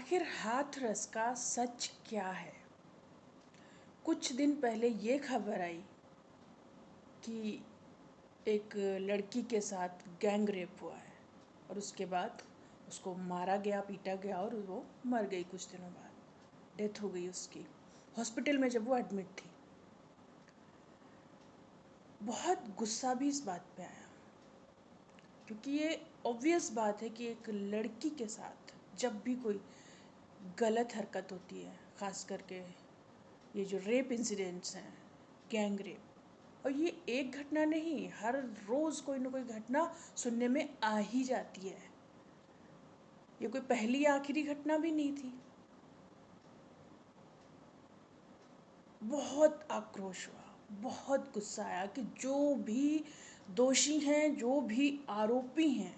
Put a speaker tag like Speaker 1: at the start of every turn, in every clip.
Speaker 1: आखिर हाथरस का सच क्या है? कुछ दिन पहले ये खबर आई कि एक लड़की के साथ गैंग रेप हुआ है और उसके बाद उसको मारा गया, पीटा गया और वो मर गई। कुछ दिनों बाद डेथ हो गई उसकी, हॉस्पिटल में जब वो एडमिट थी। बहुत गुस्सा भी इस बात पे आया क्योंकि ये ऑब्वियस बात है कि एक लड़की के साथ जब भी कोई गलत हरकत होती है, ख़ास करके ये जो रेप इंसिडेंट्स हैं, गैंग रेप, और ये एक घटना नहीं, हर रोज़ कोई ना कोई घटना सुनने में आ ही जाती है। ये कोई पहली आखिरी घटना भी नहीं थी। बहुत आक्रोश हुआ, बहुत गुस्सा आया कि जो भी दोषी हैं, जो भी आरोपी हैं,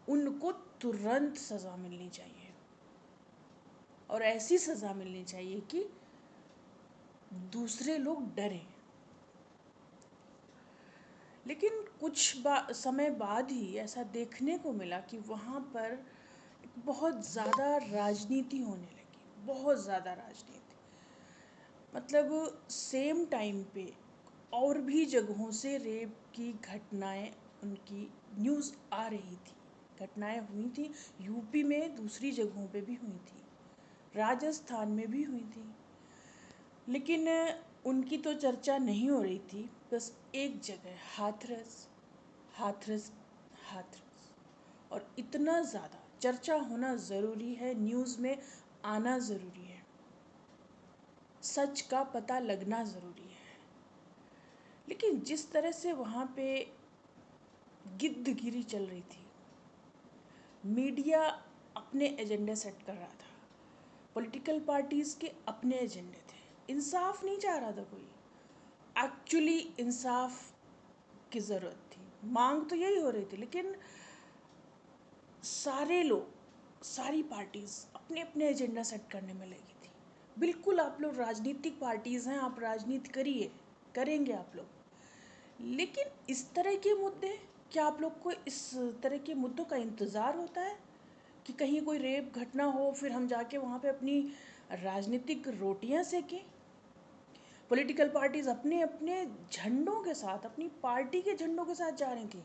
Speaker 1: उनको तुरंत सज़ा मिलनी चाहिए और ऐसी सज़ा मिलनी चाहिए कि दूसरे लोग डरें। लेकिन कुछ समय बाद ही ऐसा देखने को मिला कि वहाँ पर बहुत ज़्यादा राजनीति होने लगी, बहुत ज़्यादा राजनीति। मतलब सेम टाइम पे और भी जगहों से रेप की घटनाएं, उनकी न्यूज़ आ रही थी, घटनाएं हुई थी। यूपी में दूसरी जगहों पे भी हुई थी, राजस्थान में भी हुई थी, लेकिन उनकी तो चर्चा नहीं हो रही थी। बस एक जगह, हाथरस, हाथरस, हाथरस। और इतना ज़्यादा चर्चा होना ज़रूरी है, न्यूज़ में आना ज़रूरी है, सच का पता लगना ज़रूरी है। लेकिन जिस तरह से वहाँ पे गिद्धगिरी चल रही थी, मीडिया अपने एजेंडे सेट कर रहा था, पॉलिटिकल पार्टीज़ के अपने एजेंडे थे, इंसाफ नहीं चाह रहा था कोई। एक्चुअली इंसाफ की ज़रूरत थी, मांग तो यही हो रही थी, लेकिन सारे लोग, सारी पार्टीज़ अपने अपने एजेंडा सेट करने में लगी थी। बिल्कुल, आप लोग राजनीतिक पार्टीज़ हैं, आप राजनीति करिए, करेंगे आप लोग, लेकिन इस तरह के मुद्दे, क्या आप लोग को इस तरह के मुद्दों का इंतज़ार होता है कि कहीं कोई रेप घटना हो फिर हम जाके वहाँ पे अपनी राजनीतिक रोटियां सेकें? पॉलिटिकल पार्टीज़ अपने अपने झंडों के साथ, अपनी पार्टी के झंडों के साथ जा रही थी,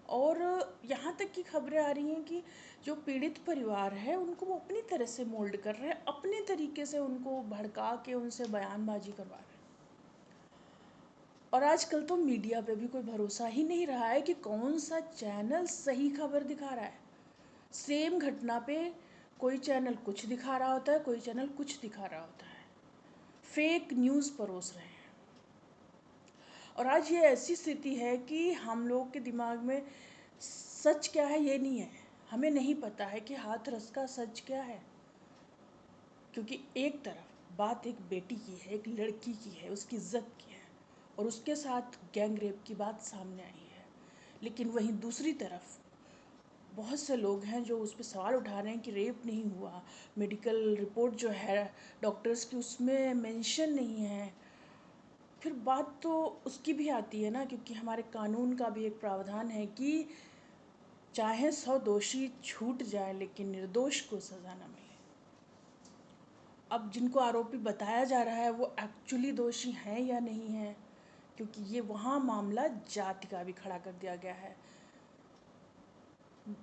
Speaker 1: और यहाँ तक की खबरें आ रही हैं कि जो पीड़ित परिवार है उनको वो अपनी तरह से मोल्ड कर रहे हैं, अपने तरीके से उनको भड़का के उनसे बयानबाजी करवा रहे हैं। और आजकल तो मीडिया पे भी कोई भरोसा ही नहीं रहा है कि कौन सा चैनल सही खबर दिखा रहा है। सेम घटना पे कोई चैनल कुछ दिखा रहा होता है, कोई चैनल कुछ दिखा रहा होता है, फेक न्यूज़ परोस रहे हैं। और आज ये ऐसी स्थिति है कि हम लोग के दिमाग में सच क्या है ये नहीं है, हमें नहीं पता है कि हाथरस का सच क्या है। क्योंकि एक तरफ बात एक बेटी की है, एक लड़की की है, उसकी इज्जत की है, और उसके साथ गैंग रेप की बात सामने आई है, लेकिन वहीं दूसरी तरफ बहुत से लोग हैं जो उस पर सवाल उठा रहे हैं कि रेप नहीं हुआ, मेडिकल रिपोर्ट जो है डॉक्टर्स की उसमें मेंशन नहीं है। फिर बात तो उसकी भी आती है ना, क्योंकि हमारे कानून का भी एक प्रावधान है कि चाहे 100 दोषी छूट जाए लेकिन निर्दोष को सज़ा न मिले। अब जिनको आरोपी बताया जा रहा है वो एक्चुअली दोषी हैं या नहीं हैं, क्योंकि ये वहाँ मामला जाति का भी खड़ा कर दिया गया है।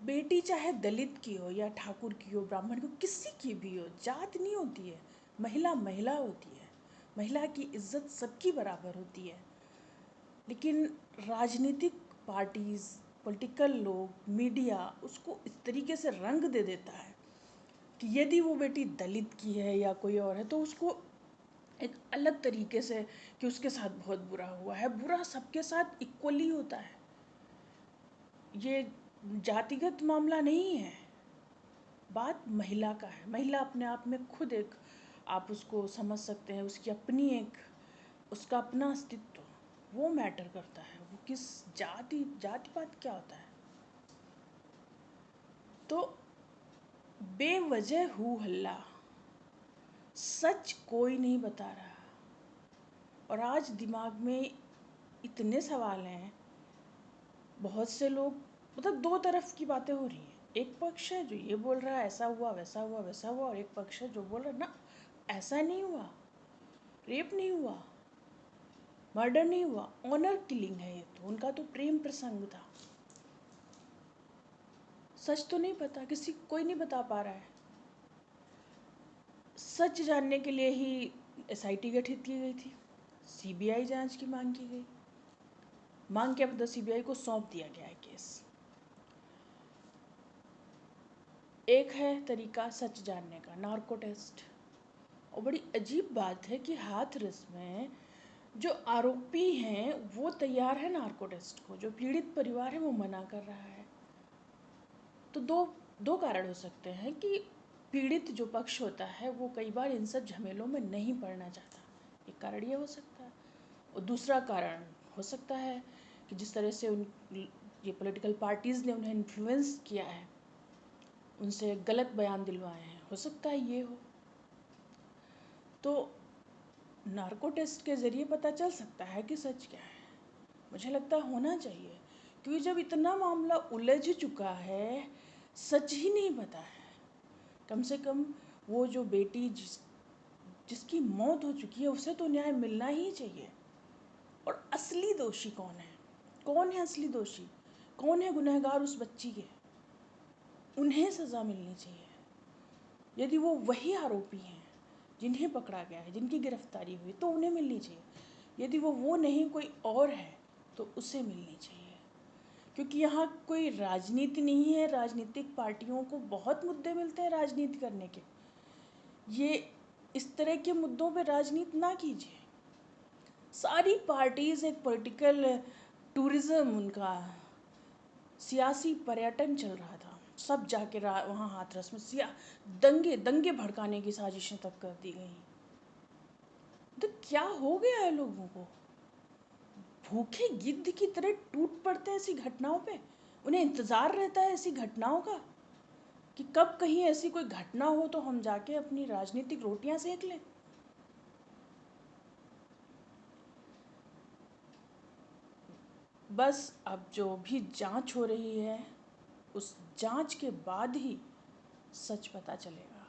Speaker 1: बेटी चाहे दलित की हो या ठाकुर की हो, ब्राह्मण की हो, किसी की भी हो, जात नहीं होती है, महिला महिला होती है, महिला की इज्जत सबकी बराबर होती है। लेकिन राजनीतिक पार्टीज़, पॉलिटिकल लोग, मीडिया उसको इस तरीके से रंग दे देता है कि यदि वो बेटी दलित की है या कोई और है तो उसको एक अलग तरीके से कि उसके साथ बहुत बुरा हुआ है। बुरा सबके साथ इक्वली होता है, ये जातिगत मामला नहीं है। बात महिला का है, महिला अपने आप में खुद एक, आप उसको समझ सकते हैं, उसकी अपनी एक, उसका अपना अस्तित्व वो मैटर करता है। वो किस जाति पात क्या होता है। तो बेवजह हू हल्ला, सच कोई नहीं बता रहा, और आज दिमाग में इतने सवाल हैं, बहुत से लोग, मतलब दो तरफ की बातें हो रही हैं। एक पक्ष है जो ये बोल रहा है ऐसा हुआ वैसा हुआ वैसा हुआ, और एक पक्ष है जो बोल रहा है ना ऐसा नहीं हुआ, रेप नहीं हुआ, मर्डर नहीं हुआ, ऑनर किलिंग है ये, तो उनका तो प्रेम प्रसंग था। सच तो नहीं पता, कोई नहीं बता पा रहा है। सच जानने के लिए ही एसआईटी गठित की गई थी, सीबीआई जांच की मांग की गई, मांग के मतलब सीबीआई को सौंप दिया गया है केस। एक है तरीका सच जानने का, नार्को टेस्ट। और बड़ी अजीब बात है कि हाथरस में जो आरोपी हैं वो तैयार है नार्को टेस्ट को, जो पीड़ित परिवार है वो मना कर रहा है। तो दो कारण हो सकते हैं कि पीड़ित जो पक्ष होता है वो कई बार इन सब झमेलों में नहीं पड़ना चाहता, एक कारण ये हो सकता है। और दूसरा कारण हो सकता है कि जिस तरह से ये पॉलिटिकल पार्टीज़ ने उन्हें इन्फ्लुएंस किया है, उनसे गलत बयान दिलवाए हैं, हो सकता है ये हो। तो नार्को टेस्ट के ज़रिए पता चल सकता है कि सच क्या है, मुझे लगता है होना चाहिए, क्योंकि जब इतना मामला उलझ चुका है, सच ही नहीं पता है। कम से कम वो जो बेटी जिसकी मौत हो चुकी है उसे तो न्याय मिलना ही चाहिए। और असली दोषी कौन है असली दोषी, कौन है गुनहगार उस बच्ची के, उन्हें सज़ा मिलनी चाहिए। यदि वो वही आरोपी हैं जिन्हें पकड़ा गया है, जिनकी गिरफ्तारी हुई, तो उन्हें मिलनी चाहिए। यदि वो नहीं कोई और है तो उसे मिलनी चाहिए। क्योंकि यहाँ कोई राजनीति नहीं है, राजनीतिक पार्टियों को बहुत मुद्दे मिलते हैं राजनीति करने के। ये इस तरह के मुद्दों पे राजनीति ना कीजिए। सारी पार्टीज़ एक पॉलिटिकल टूरिज़्म, उनका सियासी पर्यटन चल रहा था। सब जाके वहाँ हाथरस में दंगे भड़काने की साजिशें तक कर दी गई। तो क्या हो गया है लोगों को, भूखे गिद्ध की तरह टूट पड़ते हैं ऐसी घटनाओं पे। उन्हें इंतज़ार रहता है ऐसी घटनाओं का कि कब कहीं ऐसी कोई घटना हो तो हम जाके अपनी राजनीतिक रोटियां सेक लें। बस अब जो भी जांच हो रही है उस जांच के बाद ही सच पता चलेगा।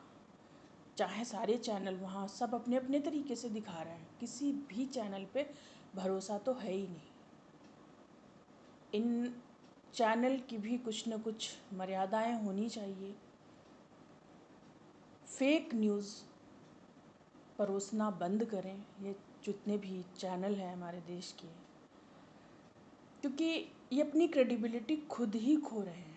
Speaker 1: चाहे सारे चैनल वहाँ सब अपने अपने तरीके से दिखा रहे हैं, किसी भी चैनल पे भरोसा तो है ही नहीं। इन चैनल की भी कुछ न कुछ मर्यादाएं होनी चाहिए। फेक न्यूज़ परोसना बंद करें ये जितने भी चैनल हैं हमारे देश के, क्योंकि ये अपनी क्रेडिबिलिटी खुद ही खो रहे हैं।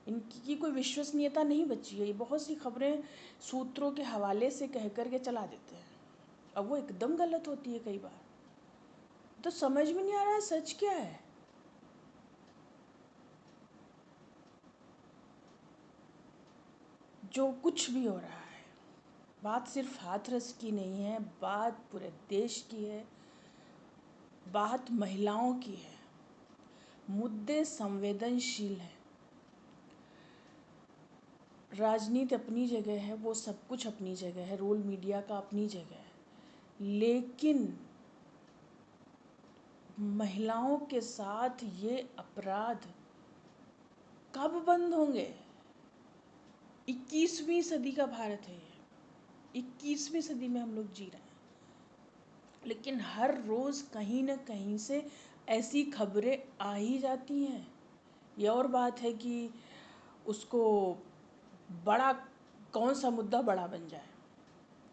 Speaker 1: इनकी कोई विश्वसनीयता नहीं बची है। ये बहुत सी खबरें सूत्रों के हवाले से कह कर के चला देते हैं, अब वो एकदम गलत होती है कई बार। तो समझ में नहीं आ रहा है सच क्या है। जो कुछ भी हो रहा है, बात सिर्फ हाथरस की नहीं है, बात पूरे देश की है, बात महिलाओं की है। मुद्दे संवेदनशील हैं। राजनीति अपनी जगह है, वो सब कुछ अपनी जगह है, रोल मीडिया का अपनी जगह है, लेकिन महिलाओं के साथ ये अपराध कब बंद होंगे। 21वीं सदी का भारत है ये, 21वीं सदी में हम लोग जी रहे हैं, लेकिन हर रोज़ कहीं न कहीं से ऐसी खबरें आ ही जाती हैं। ये और बात है कि उसको बड़ा, कौन सा मुद्दा बड़ा बन जाए,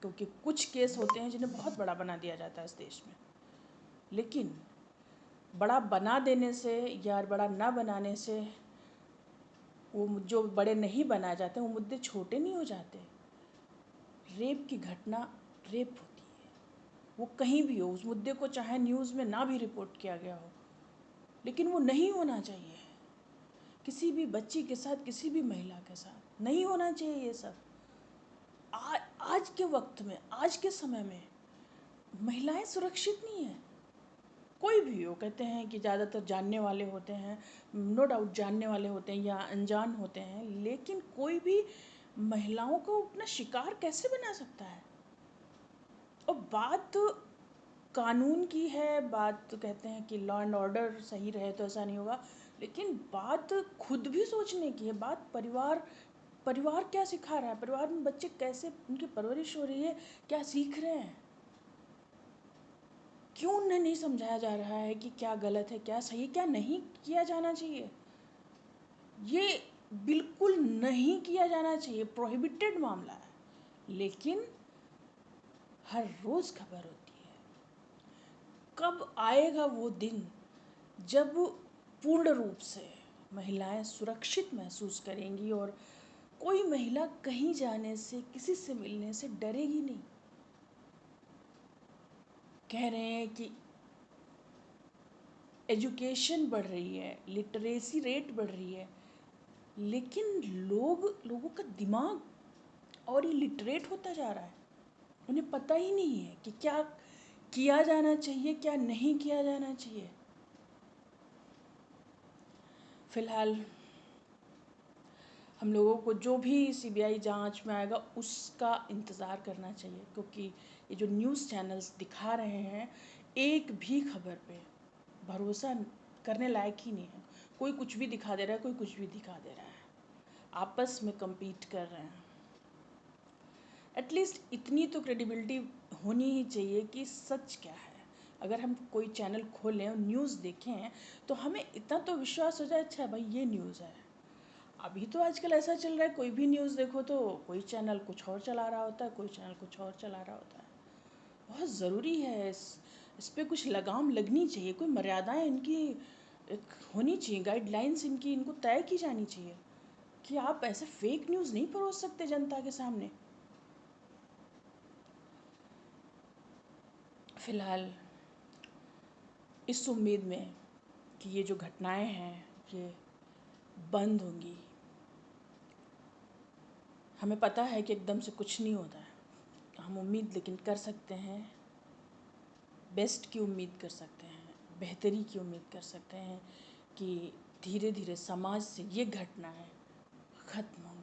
Speaker 1: क्योंकि कुछ केस होते हैं जिन्हें बहुत बड़ा बना दिया जाता है इस देश में, लेकिन बड़ा बना देने से या बड़ा ना बनाने से वो जो बड़े नहीं बनाए जाते वो मुद्दे छोटे नहीं हो जाते। रेप की घटना रेप होती है, वो कहीं भी हो, उस मुद्दे को चाहे न्यूज़ में ना भी रिपोर्ट किया गया हो, लेकिन वो नहीं होना चाहिए। किसी भी बच्ची के साथ, किसी भी महिला के साथ नहीं होना चाहिए ये सब। आज के वक्त में, आज के समय में महिलाएं सुरक्षित नहीं हैं। कोई भी हो, कहते हैं कि ज़्यादातर जानने वाले होते हैं, नो डाउट जानने वाले होते हैं या अनजान होते हैं, लेकिन कोई भी महिलाओं को अपना शिकार कैसे बना सकता है। और बात कानून की है, बात तो कहते हैं कि लॉ एंड ऑर्डर सही रहे तो ऐसा नहीं होगा, लेकिन बात खुद भी सोचने की है, बात परिवार परिवार क्या सिखा रहा है, परिवार में बच्चे कैसे, उनकी परवरिश हो रही है, क्या सीख रहे हैं, क्यों उन्हें नहीं समझाया जा रहा है कि क्या गलत है, क्या सही, क्या नहीं किया जाना चाहिए। ये बिल्कुल नहीं किया जाना चाहिए, प्रोहिबिटेड मामला है, लेकिन हर रोज खबर होती है। कब आएगा वो दिन जब पूर्ण रूप से महिलाएं सुरक्षित महसूस करेंगी और कोई महिला कहीं जाने से, किसी से मिलने से डरेगी नहीं। कह रहे हैं कि एजुकेशन बढ़ रही है, लिटरेसी रेट बढ़ रही है, लेकिन लोगों का दिमाग और ही लिटरेट होता जा रहा है। उन्हें पता ही नहीं है कि क्या किया जाना चाहिए, क्या नहीं किया जाना चाहिए। फिलहाल हम लोगों को जो भी सीबीआई जांच में आएगा उसका इंतज़ार करना चाहिए, क्योंकि ये जो न्यूज़ चैनल्स दिखा रहे हैं, एक भी खबर पे भरोसा करने लायक ही नहीं है। कोई कुछ भी दिखा दे रहा है, कोई कुछ भी दिखा दे रहा है, आपस में compete कर रहे हैं। एटलीस्ट इतनी तो क्रेडिबिलिटी होनी ही चाहिए कि सच क्या है। अगर हम कोई चैनल खोलें और न्यूज़ देखें तो हमें इतना तो विश्वास हो जाए, अच्छा भाई ये न्यूज़ है। अभी तो आजकल ऐसा चल रहा है, कोई भी न्यूज़ देखो तो कोई चैनल कुछ और चला रहा होता है, कोई चैनल कुछ और चला रहा होता है। बहुत ज़रूरी है इस पे कुछ लगाम लगनी चाहिए, कोई मर्यादाएं इनकी एक होनी चाहिए, गाइडलाइंस इनकी, इनको तय की जानी चाहिए कि आप ऐसे फेक न्यूज़ नहीं परोस सकते जनता के सामने। फिलहाल इस उम्मीद में कि ये जो घटनाएं हैं ये बंद होंगी। हमें पता है कि एकदम से कुछ नहीं होता है, हम उम्मीद लेकिन कर सकते हैं, बेस्ट की उम्मीद कर सकते हैं, बेहतरी की उम्मीद कर सकते हैं कि धीरे धीरे समाज से ये घटनाएं खत्म होंगी।